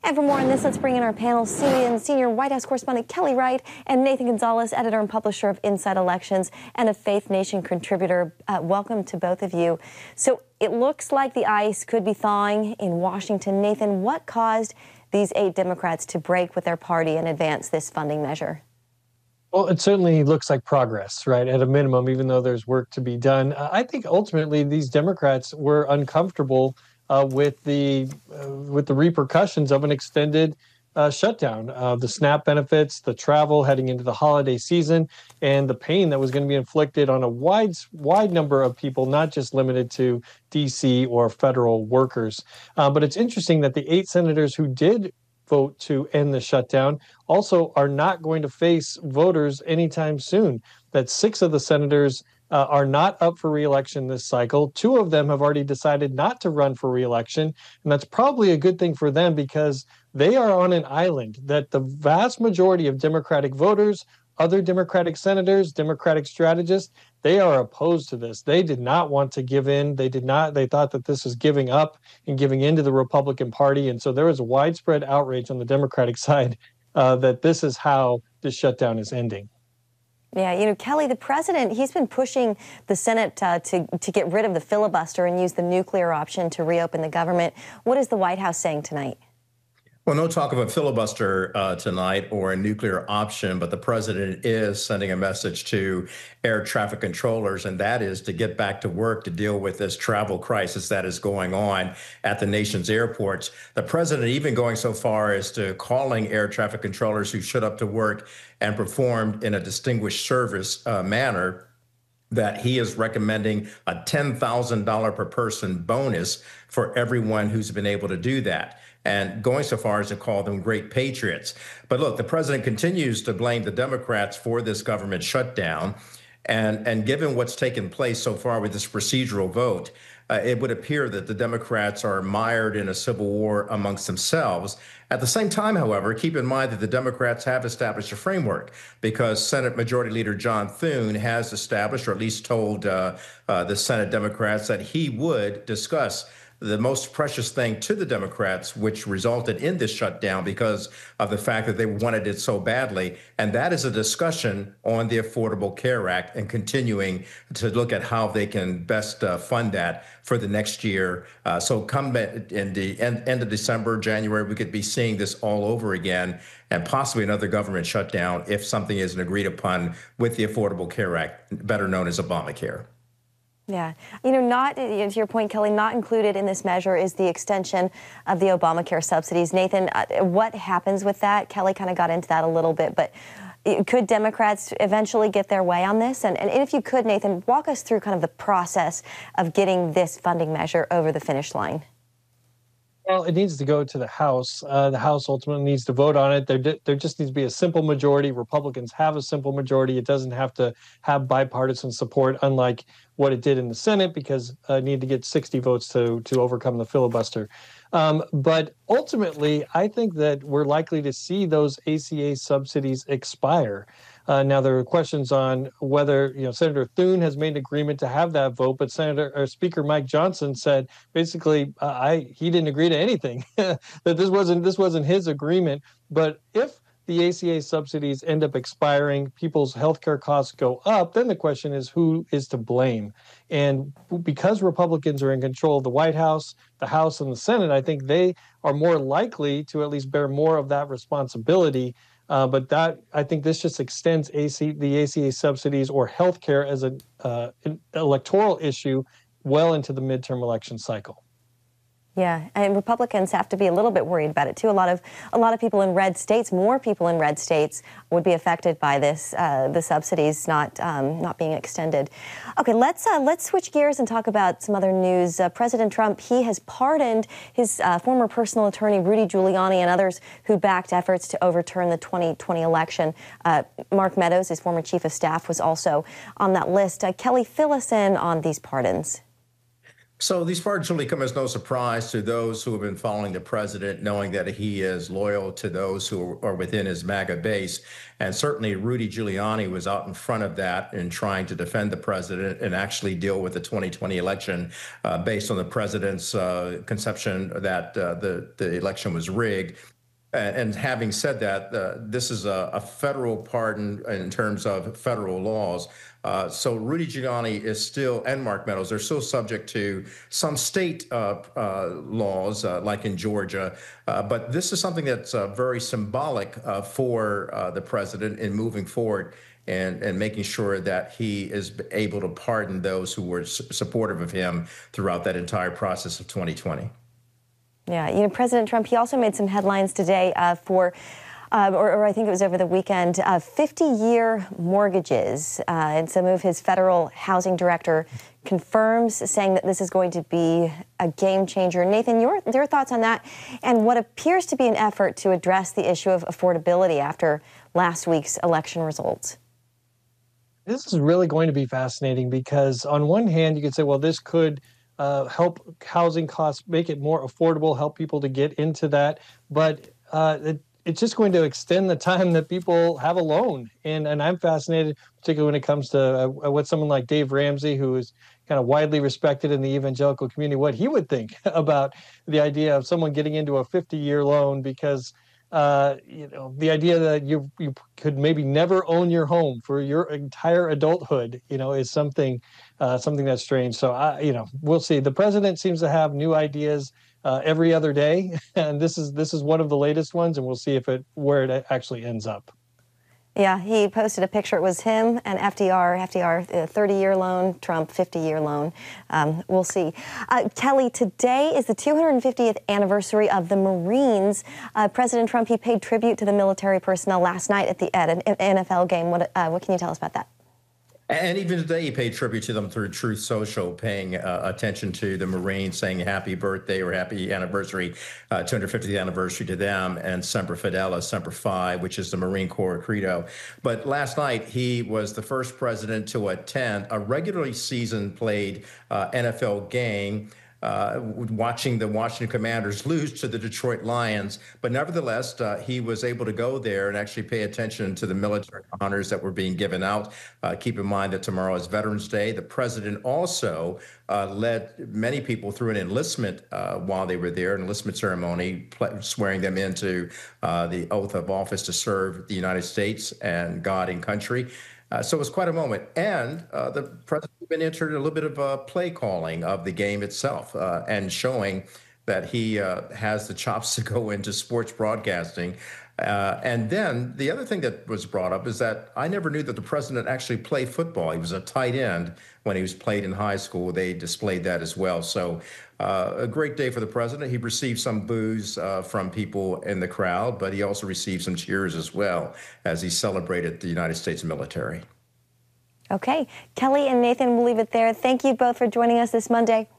And for more on this, let's bring in our panel, CBN senior White House correspondent Kelly Wright and Nathan Gonzales, editor and publisher of Inside Elections and a Faith Nation contributor. Welcome to both of you. So it looks like the ice could be thawing in Washington. Nathan, what caused these 8 Democrats to break with their party and advance this funding measure? Well, it certainly looks like progress, right, at a minimum, even though there's work to be done. I think ultimately these Democrats were uncomfortable with the repercussions of an extended shutdown, the SNAP benefits, the travel heading into the holiday season, and the pain that was going to be inflicted on a wide number of people, not just limited to D.C. or federal workers. But it's interesting that the 8 senators who did vote to end the shutdown also are not going to face voters anytime soon. That 6 of the senators are not up for re-election this cycle. 2 of them have already decided not to run for re-election, and that's probably a good thing for them because they are on an island that the vast majority of Democratic voters, other Democratic senators, Democratic strategists, they are opposed to this. They did not want to give in. They thought that this was giving up and giving into the Republican Party. And so there was widespread outrage on the Democratic side that this is how this shutdown is ending. Yeah, you know, Kelly, the president, he's been pushing the Senate to get rid of the filibuster and use the nuclear option to reopen the government. What is the White House saying tonight? Well, no talk of a filibuster tonight or a nuclear option, but the president is sending a message to air traffic controllers, and that is to get back to work to deal with this travel crisis that is going on at the nation's airports. The president even going so far as to calling air traffic controllers who showed up to work and performed in a distinguished service manner, that he is recommending a $10,000 per person bonus for everyone who's been able to do that, and going so far as to call them great patriots. But look, the president continues to blame the Democrats for this government shutdown. And given what's taken place so far with this procedural vote, it would appear that the Democrats are mired in a civil war amongst themselves. At the same time, however, keep in mind that the Democrats have established a framework because Senate Majority Leader John Thune has established, or at least told the Senate Democrats, that he would discuss the most precious thing to the Democrats, which resulted in this shutdown because of the fact that they wanted it so badly. And that is a discussion on the Affordable Care Act and continuing to look at how they can best fund that for the next year. So come in the end of December, January, we could be seeing this all over again and possibly another government shutdown if something isn't agreed upon with the Affordable Care Act, better known as Obamacare. Yeah. You know, to your point, Kelly, not included in this measure is the extension of the Obamacare subsidies. Nathan, what happens with that? Kelly kind of got into that a little bit, but could Democrats eventually get their way on this? And if you could, Nathan, walk us through kind of the process of getting this funding measure over the finish line. Well, it needs to go to the House. The House ultimately needs to vote on it. There just needs to be a simple majority. Republicans have a simple majority. It doesn't have to have bipartisan support, unlike what it did in the Senate, because it needed to get 60 votes to overcome the filibuster. But ultimately, I think that we're likely to see those ACA subsidies expire. Now, there are questions on whether, Senator Thune has made an agreement to have that vote, but Speaker Mike Johnson said basically he didn't agree to anything, that this wasn't his agreement. But if the ACA subsidies end up expiring, people's healthcare costs go up, then the question is who is to blame? And because Republicans are in control of the White House, the House, and the Senate, I think they are more likely to at least bear more of that responsibility. But I think this just extends the ACA subsidies or healthcare as an electoral issue well into the midterm election cycle. Yeah, and Republicans have to be a little bit worried about it too. A lot of people in red states, more people in red states, would be affected by this, the subsidies not being extended. Okay, let's switch gears and talk about some other news. President Trump, he has pardoned his former personal attorney Rudy Giuliani and others who backed efforts to overturn the 2020 election. Mark Meadows, his former chief of staff, was also on that list. Kelly, fill us in on these pardons. So these pardons really come as no surprise to those who have been following the president, knowing that he is loyal to those who are within his MAGA base. And certainly Rudy Giuliani was out in front of that in trying to defend the president and actually deal with the 2020 election based on the president's conception that the election was rigged. And having said that, this is a federal pardon in terms of federal laws. So Rudy Giuliani is still, and Mark Meadows, are still subject to some state laws, like in Georgia. But this is something that's very symbolic for the president in moving forward and making sure that he is able to pardon those who were supportive of him throughout that entire process of 2020. Yeah, President Trump, he also made some headlines today or I think it was over the weekend, 50-year mortgages. And some of his federal housing director confirms, saying that this is going to be a game changer. Nathan, your thoughts on that and what appears to be an effort to address the issue of affordability after last week's election results? This is really going to be fascinating because on one hand, you could say, well, this could help housing costs, make it more affordable, help people to get into that. But it's just going to extend the time that people have a loan. And I'm fascinated, particularly when it comes to what someone like Dave Ramsey, who is kind of widely respected in the evangelical community, what he would think about the idea of someone getting into a 50-year loan because the idea that you could maybe never own your home for your entire adulthood, is something that's strange. So, we'll see. The president seems to have new ideas every other day, and this is one of the latest ones, and we'll see where it actually ends up. Yeah, he posted a picture. It was him and FDR, 30-year loan, Trump, 50-year loan. We'll see. Kelly, today is the 250th anniversary of the Marines. President Trump, he paid tribute to the military personnel last night at an NFL game. What can you tell us about that? And even today, he paid tribute to them through Truth Social, paying attention to the Marines, saying happy birthday or happy anniversary, 250th anniversary to them, and Semper Fidelis, Semper Fi, which is the Marine Corps credo. But last night, he was the first president to attend a regularly season played NFL game, watching the Washington Commanders lose to the Detroit Lions. But nevertheless, he was able to go there and actually pay attention to the military honors that were being given out. Keep in mind that tomorrow is Veterans Day. The president also led many people through an enlistment while they were there, an enlistment ceremony, swearing them into the oath of office to serve the United States and God and country. So it was quite a moment. And the president entered a little bit of play calling of the game itself and showing that he has the chops to go into sports broadcasting. And then the other thing that was brought up is that I never knew that the president actually played football. He was a tight end when he was played in high school. They displayed that as well. So a great day for the president. He received some boos from people in the crowd, but he also received some cheers as well as he celebrated the United States military. Okay. Kelly and Nathan, we'll leave it there. Thank you both for joining us this Monday.